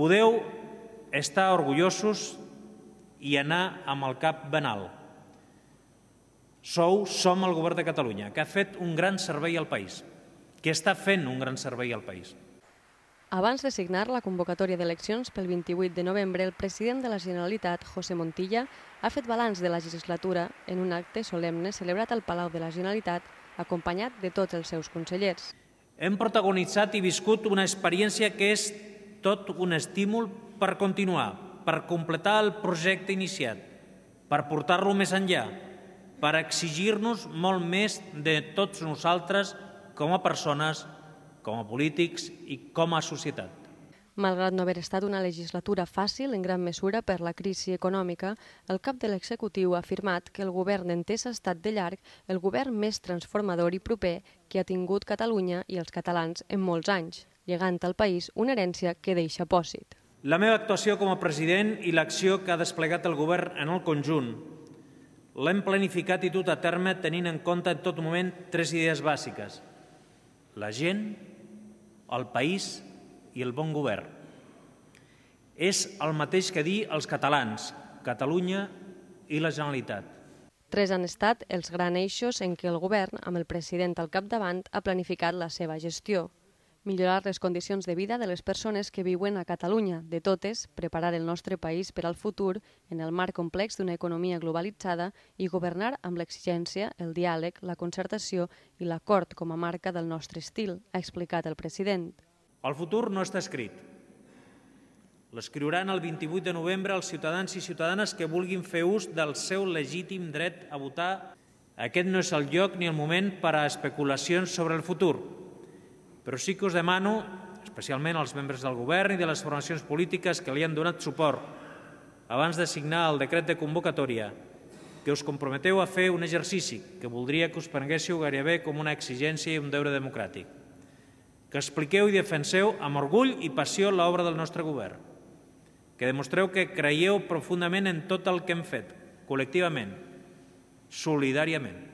Podeu estar orgullosos i anar amb el cap ben alt. Som el govern de Catalunya, que ha fet un gran servei al país, que està fent un gran servei al país. Abans de signar la convocatòria d'eleccions pel 28 de novembre, el president de la Generalitat, José Montilla, ha fet balanç de la legislatura en un acte solemne celebrat al Palau de la Generalitat, acompanyat de tots els seus consellers. Hem protagonitzat i viscut una experiència que és tot un estímul per continuar, per completar el projecte iniciat, per portar-lo més enllà, per exigir-nos molt més de tots nosaltres com a persones, com a polítics i com a societat. Malgrat no haver estat una legislatura fàcil en gran mesura per la crisi econòmica, el cap de l'executiu ha afirmat que el govern d'Entesa ha estat de llarg el govern més transformador i proper que ha tingut Catalunya i els catalans en molts anys, llegant al país una herència que deixa pòsit. La meva actuació com a president i l'acció que ha desplegat el govern en el conjunt l'hem planificat i dut a terme tenint en compte en tot moment tres idees bàsiques: la gent, el país i el bon govern. És el mateix que dir els catalans, Catalunya i la Generalitat. Tres han estat els grans eixos en què el govern, amb el president al capdavant, ha planificat la seva gestió. Millorar les condicions de vida de les persones que viuen a Catalunya, de totes, preparar el nostre país per al futur en el marc complex d'una economia globalitzada i governar amb l'exigència, el diàleg, la concertació i l'acord com a marca del nostre estil, ha explicat el president. El futur no està escrit. L'escriuran el 28 de novembre els ciutadans i ciutadanes que vulguin fer ús del seu legítim dret a votar. Aquest no és el lloc ni el moment per a especulacions sobre el futur. Però sí que us demano, especialment als membres del govern i de les formacions polítiques que li han donat suport abans de signar el decret de convocatòria, que us comprometeu a fer un exercici que voldria que us prenguéssiu gairebé com una exigència i un deure democràtic. Que expliqueu i defenseu amb orgull i passió l'obra del nostre govern. Que demostreu que creieu profundament en tot el que hem fet, col·lectivament, solidàriament.